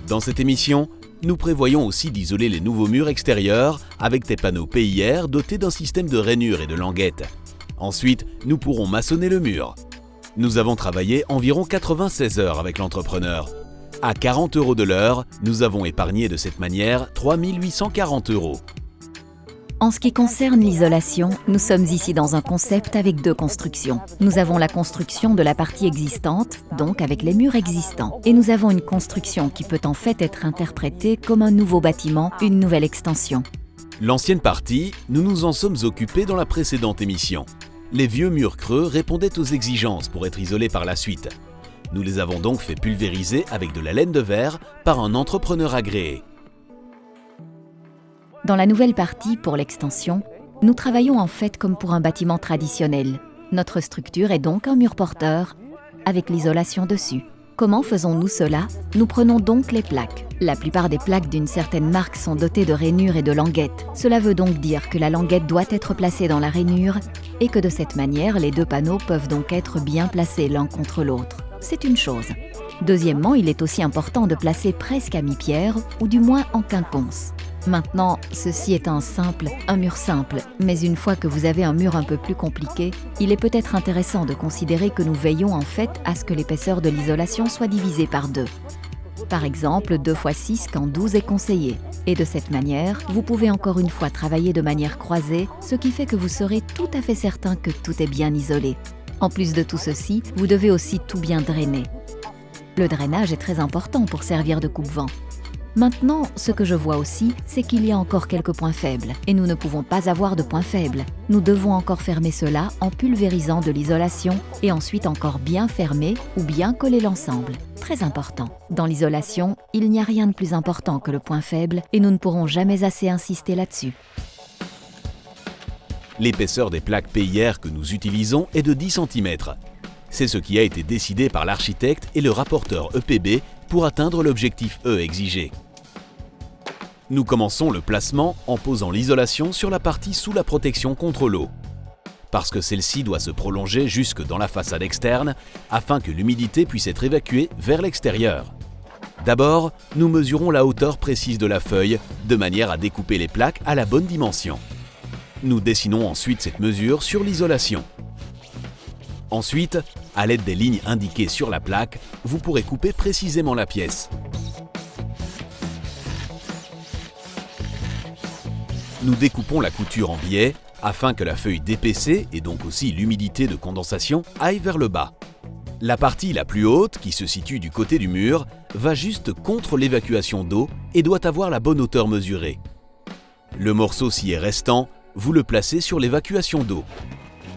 Dans cette émission, nous prévoyons aussi d'isoler les nouveaux murs extérieurs avec des panneaux PIR dotés d'un système de rainures et de languettes. Ensuite, nous pourrons maçonner le mur. Nous avons travaillé environ 96 heures avec l'entrepreneur. À 40 € de l'heure, nous avons épargné de cette manière 3 840 €. En ce qui concerne l'isolation, nous sommes ici dans un concept avec deux constructions. Nous avons la construction de la partie existante, donc avec les murs existants. Et nous avons une construction qui peut en fait être interprétée comme un nouveau bâtiment, une nouvelle extension. L'ancienne partie, nous nous en sommes occupés dans la précédente émission. Les vieux murs creux répondaient aux exigences pour être isolés par la suite. Nous les avons donc fait pulvériser avec de la laine de verre par un entrepreneur agréé. Dans la nouvelle partie, pour l'extension, nous travaillons en fait comme pour un bâtiment traditionnel. Notre structure est donc un mur porteur, avec l'isolation dessus. Comment faisons-nous cela? Nous prenons donc les plaques. La plupart des plaques d'une certaine marque sont dotées de rainures et de languettes. Cela veut donc dire que la languette doit être placée dans la rainure et que de cette manière, les deux panneaux peuvent donc être bien placés l'un contre l'autre. C'est une chose. Deuxièmement, il est aussi important de placer presque à mi-pierre ou du moins en quinconce. Maintenant, ceci est un mur simple, mais une fois que vous avez un mur un peu plus compliqué, il est peut-être intéressant de considérer que nous veillons en fait à ce que l'épaisseur de l'isolation soit divisée par 2. Par exemple, 2 x 6 quand 12 est conseillé. Et de cette manière, vous pouvez encore une fois travailler de manière croisée, ce qui fait que vous serez tout à fait certain que tout est bien isolé. En plus de tout ceci, vous devez aussi tout bien drainer. Le drainage est très important pour servir de coupe-vent. Maintenant, ce que je vois aussi, c'est qu'il y a encore quelques points faibles. Et nous ne pouvons pas avoir de points faibles. Nous devons encore fermer cela en pulvérisant de l'isolation et ensuite encore bien fermer ou bien coller l'ensemble. Très important. Dans l'isolation, il n'y a rien de plus important que le point faible et nous ne pourrons jamais assez insister là-dessus. L'épaisseur des plaques PIR que nous utilisons est de 10 cm. C'est ce qui a été décidé par l'architecte et le rapporteur EPB pour atteindre l'objectif E exigé. Nous commençons le placement en posant l'isolation sur la partie sous la protection contre l'eau, parce que celle-ci doit se prolonger jusque dans la façade externe afin que l'humidité puisse être évacuée vers l'extérieur. D'abord, nous mesurons la hauteur précise de la feuille de manière à découper les plaques à la bonne dimension. Nous dessinons ensuite cette mesure sur l'isolation. Ensuite, à l'aide des lignes indiquées sur la plaque, vous pourrez couper précisément la pièce. Nous découpons la couture en biais afin que la feuille d'épaissée et donc aussi l'humidité de condensation aille vers le bas. La partie la plus haute, qui se situe du côté du mur, va juste contre l'évacuation d'eau et doit avoir la bonne hauteur mesurée. Le morceau s'y est restant, vous le placez sur l'évacuation d'eau.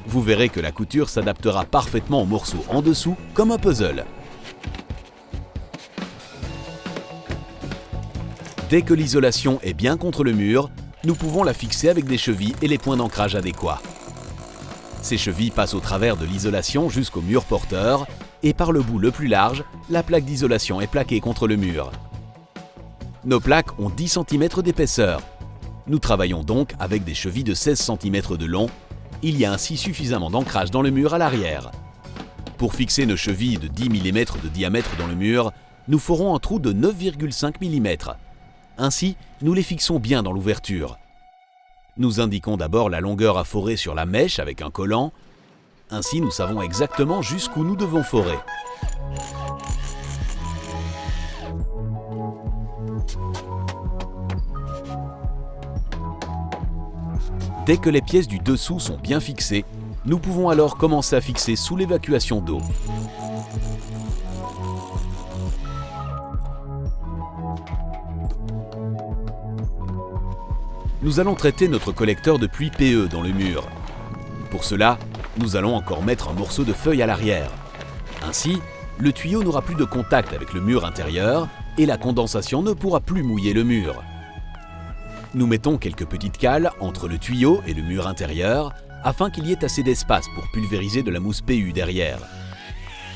Vous verrez que la couture s'adaptera parfaitement au morceau en dessous comme un puzzle. Dès que l'isolation est bien contre le mur, nous pouvons la fixer avec des chevilles et les points d'ancrage adéquats. Ces chevilles passent au travers de l'isolation jusqu'au mur porteur et par le bout le plus large, la plaque d'isolation est plaquée contre le mur. Nos plaques ont 10 cm d'épaisseur. Nous travaillons donc avec des chevilles de 16 cm de long. Il y a ainsi suffisamment d'ancrage dans le mur à l'arrière. Pour fixer nos chevilles de 10 mm de diamètre dans le mur, nous ferons un trou de 9,5 mm. Ainsi, nous les fixons bien dans l'ouverture. Nous indiquons d'abord la longueur à forer sur la mèche avec un collant. Ainsi, nous savons exactement jusqu'où nous devons forer. Dès que les pièces du dessous sont bien fixées, nous pouvons alors commencer à fixer sous l'évacuation d'eau. Nous allons traiter notre collecteur de pluie PE dans le mur. Pour cela, nous allons encore mettre un morceau de feuille à l'arrière. Ainsi, le tuyau n'aura plus de contact avec le mur intérieur et la condensation ne pourra plus mouiller le mur. Nous mettons quelques petites cales entre le tuyau et le mur intérieur afin qu'il y ait assez d'espace pour pulvériser de la mousse PU derrière.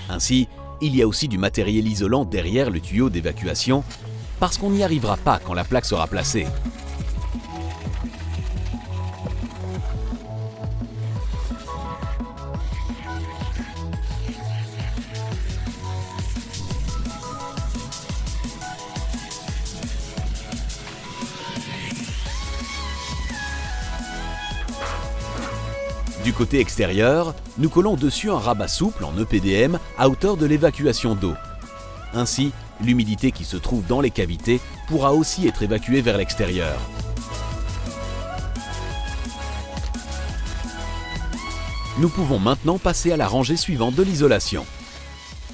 Ainsi, il y a aussi du matériel isolant derrière le tuyau d'évacuation, parce qu'on n'y arrivera pas quand la plaque sera placée. Du côté extérieur, nous collons dessus un rabat souple en EPDM à hauteur de l'évacuation d'eau. Ainsi, l'humidité qui se trouve dans les cavités pourra aussi être évacuée vers l'extérieur. Nous pouvons maintenant passer à la rangée suivante de l'isolation.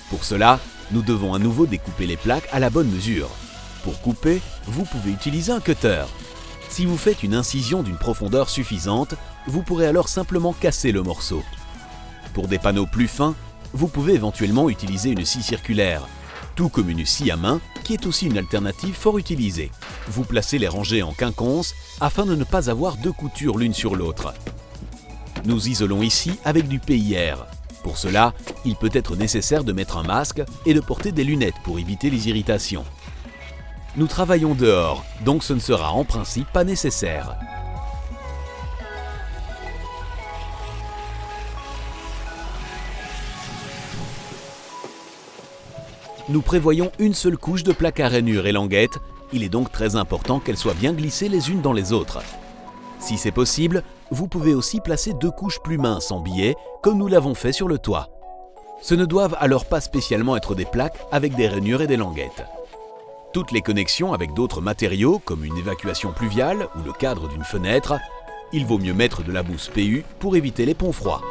Pour cela, nous devons à nouveau découper les plaques à la bonne mesure. Pour couper, vous pouvez utiliser un cutter. Si vous faites une incision d'une profondeur suffisante, vous pourrez alors simplement casser le morceau. Pour des panneaux plus fins, vous pouvez éventuellement utiliser une scie circulaire, tout comme une scie à main qui est aussi une alternative fort utilisée. Vous placez les rangées en quinconce afin de ne pas avoir deux coutures l'une sur l'autre. Nous isolons ici avec du PIR. Pour cela, il peut être nécessaire de mettre un masque et de porter des lunettes pour éviter les irritations. Nous travaillons dehors, donc ce ne sera en principe pas nécessaire. Nous prévoyons une seule couche de plaques à rainures et languettes, il est donc très important qu'elles soient bien glissées les unes dans les autres. Si c'est possible, vous pouvez aussi placer deux couches plus minces en billets, comme nous l'avons fait sur le toit. Ce ne doivent alors pas spécialement être des plaques avec des rainures et des languettes. Toutes les connexions avec d'autres matériaux, comme une évacuation pluviale ou le cadre d'une fenêtre, il vaut mieux mettre de la mousse PU pour éviter les ponts froids.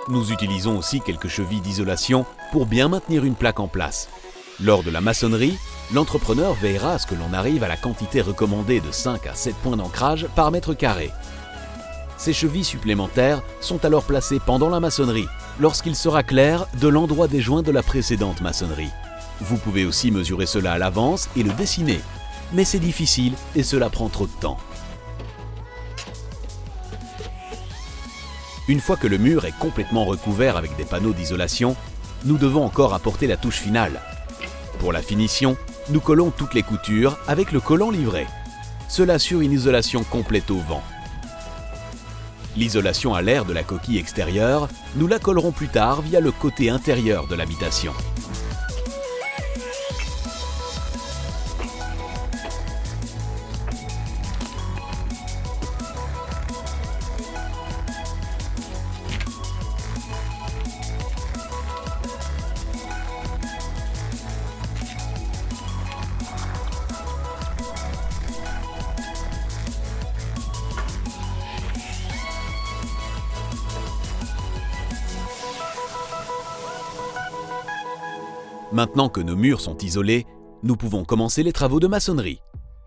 Nous utilisons aussi quelques chevilles d'isolation pour bien maintenir une plaque en place. Lors de la maçonnerie, l'entrepreneur veillera à ce que l'on arrive à la quantité recommandée de 5 à 7 points d'ancrage par mètre carré. Ces chevilles supplémentaires sont alors placées pendant la maçonnerie, lorsqu'il sera clair de l'endroit des joints de la précédente maçonnerie. Vous pouvez aussi mesurer cela à l'avance et le dessiner, mais c'est difficile et cela prend trop de temps. Une fois que le mur est complètement recouvert avec des panneaux d'isolation, nous devons encore apporter la touche finale. Pour la finition, nous collons toutes les coutures avec le collant livré. Cela assure une isolation complète au vent. L'isolation à l'air de la coquille extérieure, nous la collerons plus tard via le côté intérieur de l'habitation. Maintenant que nos murs sont isolés, nous pouvons commencer les travaux de maçonnerie.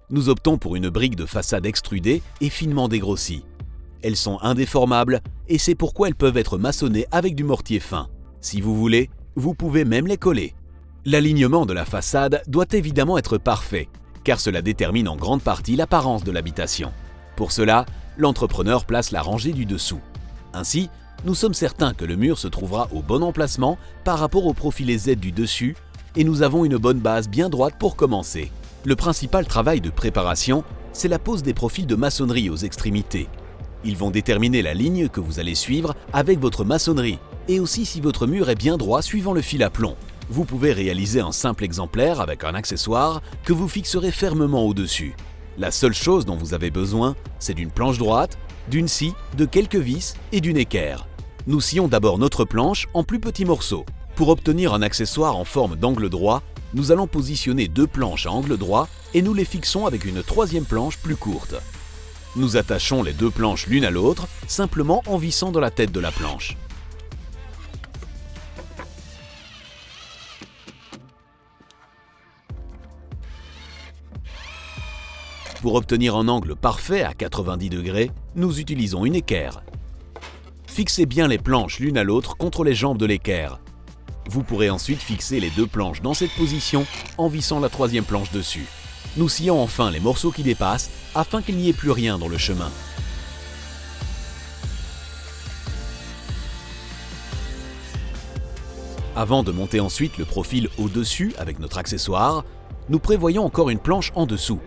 Nous optons pour une brique de façade extrudée et finement dégrossie. Elles sont indéformables et c'est pourquoi elles peuvent être maçonnées avec du mortier fin. Si vous voulez, vous pouvez même les coller. L'alignement de la façade doit évidemment être parfait, car cela détermine en grande partie l'apparence de l'habitation. Pour cela, l'entrepreneur place la rangée du dessous. Ainsi, nous sommes certains que le mur se trouvera au bon emplacement par rapport au profilé Z du dessus et nous avons une bonne base bien droite pour commencer. Le principal travail de préparation, c'est la pose des profils de maçonnerie aux extrémités. Ils vont déterminer la ligne que vous allez suivre avec votre maçonnerie et aussi si votre mur est bien droit suivant le fil à plomb. Vous pouvez réaliser un simple exemplaire avec un accessoire que vous fixerez fermement au-dessus. La seule chose dont vous avez besoin, c'est d'une planche droite, d'une scie, de quelques vis et d'une équerre. Nous scions d'abord notre planche en plus petits morceaux. Pour obtenir un accessoire en forme d'angle droit, nous allons positionner deux planches à angle droit et nous les fixons avec une troisième planche plus courte. Nous attachons les deux planches l'une à l'autre, simplement en vissant dans la tête de la planche. Pour obtenir un angle parfait à 90 degrés, nous utilisons une équerre. Fixez bien les planches l'une à l'autre contre les jambes de l'équerre. Vous pourrez ensuite fixer les deux planches dans cette position en vissant la troisième planche dessus. Nous scions enfin les morceaux qui dépassent afin qu'il n'y ait plus rien dans le chemin. Avant de monter ensuite le profil au-dessus avec notre accessoire, nous prévoyons encore une planche en dessous.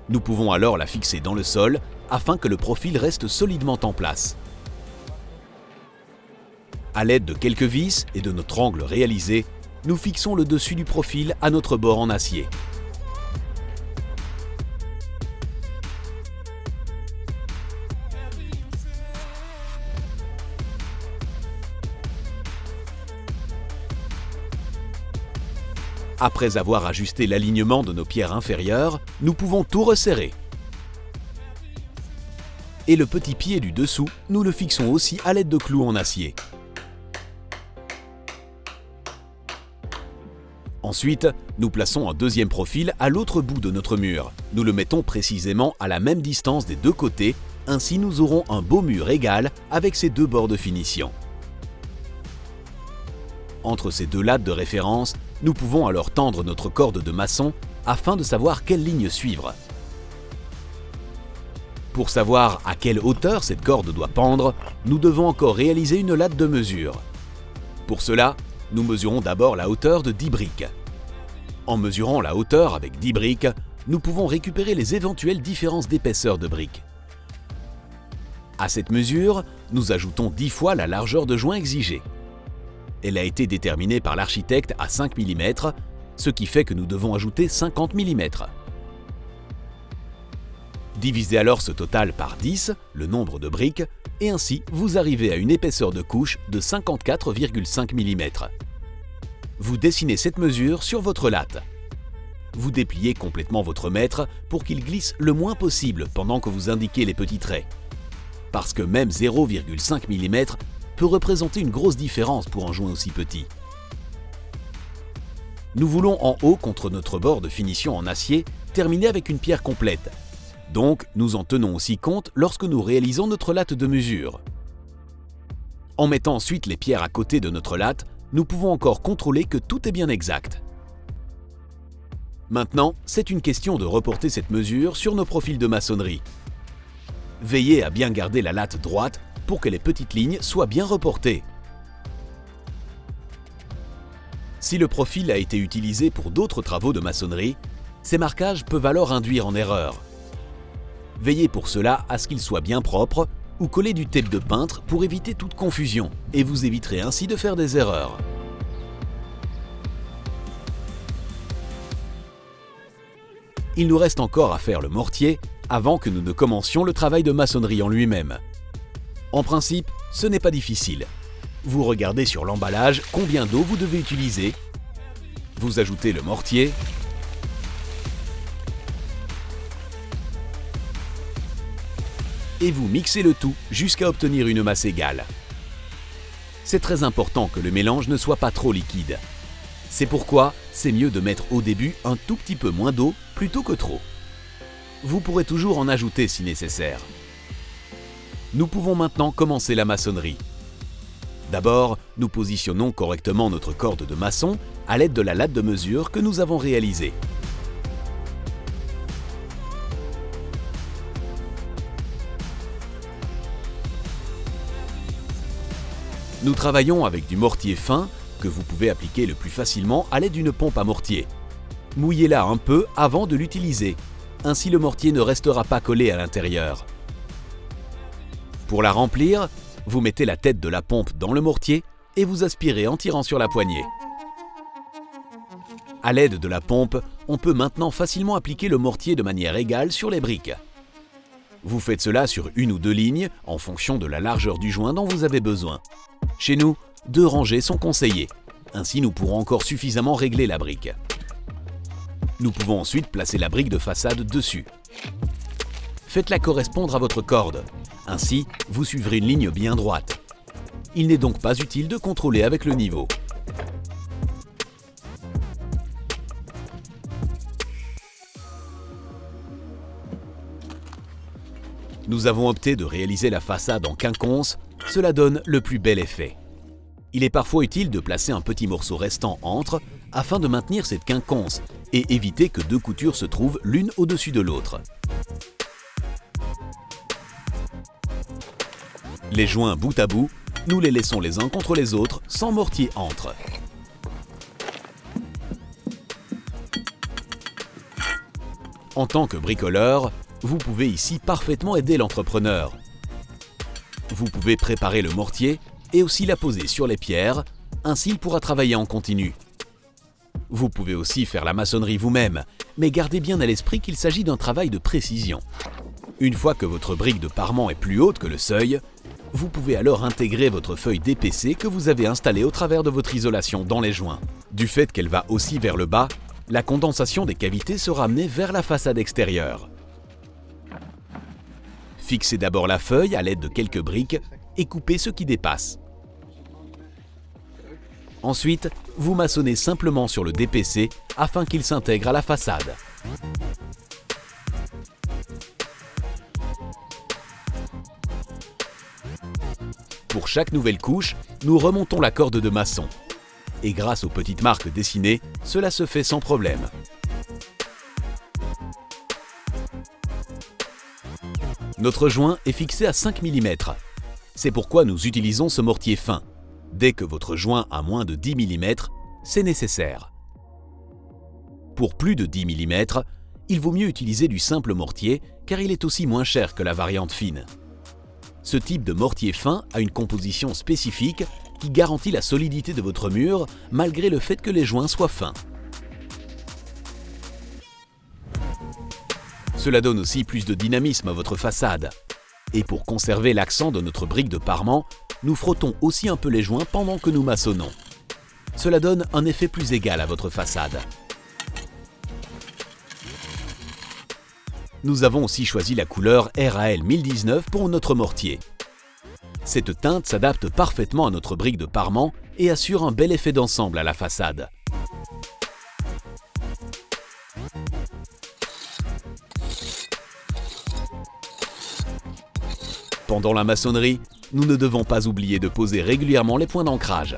Nous pouvons alors la fixer dans le sol afin que le profil reste solidement en place. À l'aide de quelques vis et de notre angle réalisé, nous fixons le dessus du profil à notre bord en acier. Après avoir ajusté l'alignement de nos pierres inférieures, nous pouvons tout resserrer. Et le petit pied du dessous, nous le fixons aussi à l'aide de clous en acier. Ensuite, nous plaçons un deuxième profil à l'autre bout de notre mur. Nous le mettons précisément à la même distance des deux côtés, ainsi nous aurons un beau mur égal avec ses deux bords de finition. Entre ces deux lattes de référence, nous pouvons alors tendre notre corde de maçon afin de savoir quelle ligne suivre. Pour savoir à quelle hauteur cette corde doit pendre, nous devons encore réaliser une latte de mesure. Pour cela, nous mesurons d'abord la hauteur de 10 briques. En mesurant la hauteur avec 10 briques, nous pouvons récupérer les éventuelles différences d'épaisseur de briques. À cette mesure, nous ajoutons 10 fois la largeur de joint exigée. Elle a été déterminée par l'architecte à 5 mm, ce qui fait que nous devons ajouter 50 mm. Divisez alors ce total par 10, le nombre de briques, et ainsi vous arrivez à une épaisseur de couche de 54,5 mm. Vous dessinez cette mesure sur votre latte. Vous dépliez complètement votre mètre pour qu'il glisse le moins possible pendant que vous indiquez les petits traits. Parce que même 0,5 mm peut représenter une grosse différence pour un joint aussi petit. Nous voulons en haut contre notre bord de finition en acier terminer avec une pierre complète. Donc, nous en tenons aussi compte lorsque nous réalisons notre latte de mesure. En mettant ensuite les pierres à côté de notre latte, nous pouvons encore contrôler que tout est bien exact. Maintenant, c'est une question de reporter cette mesure sur nos profils de maçonnerie. Veillez à bien garder la latte droite pour que les petites lignes soient bien reportées. Si le profil a été utilisé pour d'autres travaux de maçonnerie, ces marquages peuvent alors induire en erreur. Veillez pour cela à ce qu'il soit bien propre ou collez du tape de peintre pour éviter toute confusion et vous éviterez ainsi de faire des erreurs. Il nous reste encore à faire le mortier avant que nous ne commencions le travail de maçonnerie en lui-même. En principe, ce n'est pas difficile. Vous regardez sur l'emballage combien d'eau vous devez utiliser, vous ajoutez le mortier, et vous mixez le tout jusqu'à obtenir une masse égale. C'est très important que le mélange ne soit pas trop liquide. C'est pourquoi c'est mieux de mettre au début un tout petit peu moins d'eau plutôt que trop. Vous pourrez toujours en ajouter si nécessaire. Nous pouvons maintenant commencer la maçonnerie. D'abord, nous positionnons correctement notre corde de maçon à l'aide de la latte de mesure que nous avons réalisée. Nous travaillons avec du mortier fin que vous pouvez appliquer le plus facilement à l'aide d'une pompe à mortier. Mouillez-la un peu avant de l'utiliser, ainsi le mortier ne restera pas collé à l'intérieur. Pour la remplir, vous mettez la tête de la pompe dans le mortier et vous aspirez en tirant sur la poignée. À l'aide de la pompe, on peut maintenant facilement appliquer le mortier de manière égale sur les briques. Vous faites cela sur une ou deux lignes en fonction de la largeur du joint dont vous avez besoin. Chez nous, 2 rangées sont conseillées. Ainsi, nous pourrons encore suffisamment régler la brique. Nous pouvons ensuite placer la brique de façade dessus. Faites-la correspondre à votre corde. Ainsi, vous suivrez une ligne bien droite. Il n'est donc pas utile de contrôler avec le niveau. Nous avons opté de réaliser la façade en quinconce, cela donne le plus bel effet. Il est parfois utile de placer un petit morceau restant entre afin de maintenir cette quinconce et éviter que deux coutures se trouvent l'une au-dessus de l'autre. Les joints bout à bout, nous les laissons les uns contre les autres sans mortier entre. En tant que bricoleur, vous pouvez ici parfaitement aider l'entrepreneur. Vous pouvez préparer le mortier et aussi l'apposer sur les pierres, ainsi il pourra travailler en continu. Vous pouvez aussi faire la maçonnerie vous-même, mais gardez bien à l'esprit qu'il s'agit d'un travail de précision. Une fois que votre brique de parement est plus haute que le seuil, vous pouvez alors intégrer votre feuille d'EPC que vous avez installée au travers de votre isolation dans les joints. Du fait qu'elle va aussi vers le bas, la condensation des cavités sera amenée vers la façade extérieure. Fixez d'abord la feuille à l'aide de quelques briques et coupez ce qui dépasse. Ensuite, vous maçonnez simplement sur le DPC afin qu'il s'intègre à la façade. Pour chaque nouvelle couche, nous remontons la corde de maçon. Et grâce aux petites marques dessinées, cela se fait sans problème. Notre joint est fixé à 5 mm. C'est pourquoi nous utilisons ce mortier fin. Dès que votre joint a moins de 10 mm, c'est nécessaire. Pour plus de 10 mm, il vaut mieux utiliser du simple mortier car il est aussi moins cher que la variante fine. Ce type de mortier fin a une composition spécifique qui garantit la solidité de votre mur malgré le fait que les joints soient fins. Cela donne aussi plus de dynamisme à votre façade. Et pour conserver l'accent de notre brique de parement, nous frottons aussi un peu les joints pendant que nous maçonnons. Cela donne un effet plus égal à votre façade. Nous avons aussi choisi la couleur RAL 1019 pour notre mortier. Cette teinte s'adapte parfaitement à notre brique de parement et assure un bel effet d'ensemble à la façade. Pendant la maçonnerie, nous ne devons pas oublier de poser régulièrement les points d'ancrage.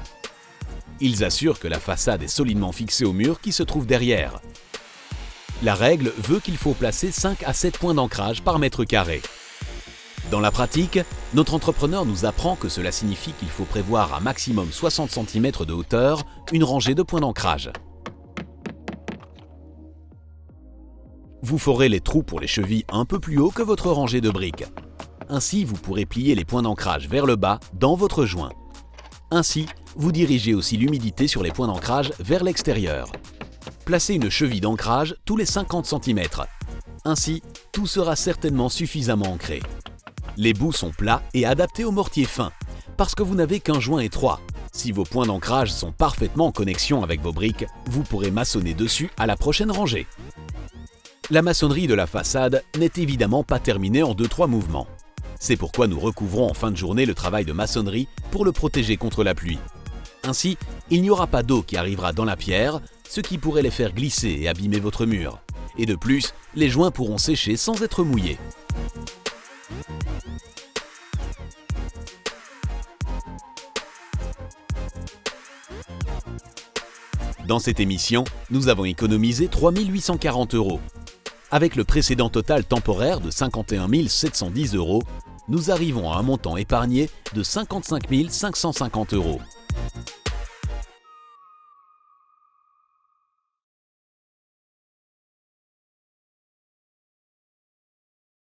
Ils assurent que la façade est solidement fixée au mur qui se trouve derrière. La règle veut qu'il faut placer 5 à 7 points d'ancrage par mètre carré. Dans la pratique, notre entrepreneur nous apprend que cela signifie qu'il faut prévoir à maximum 60 cm de hauteur une rangée de points d'ancrage. Vous forez les trous pour les chevilles un peu plus haut que votre rangée de briques. Ainsi, vous pourrez plier les points d'ancrage vers le bas dans votre joint. Ainsi, vous dirigez aussi l'humidité sur les points d'ancrage vers l'extérieur. Placez une cheville d'ancrage tous les 50 cm. Ainsi, tout sera certainement suffisamment ancré. Les bouts sont plats et adaptés au mortier fin, parce que vous n'avez qu'un joint étroit. Si vos points d'ancrage sont parfaitement en connexion avec vos briques, vous pourrez maçonner dessus à la prochaine rangée. La maçonnerie de la façade n'est évidemment pas terminée en 2-3 mouvements. C'est pourquoi nous recouvrons en fin de journée le travail de maçonnerie pour le protéger contre la pluie. Ainsi, il n'y aura pas d'eau qui arrivera dans la pierre, ce qui pourrait les faire glisser et abîmer votre mur. Et de plus, les joints pourront sécher sans être mouillés. Dans cette émission, nous avons économisé 3 840 €. Avec le précédent total temporaire de 51 710 €, nous arrivons à un montant épargné de 55 550 €.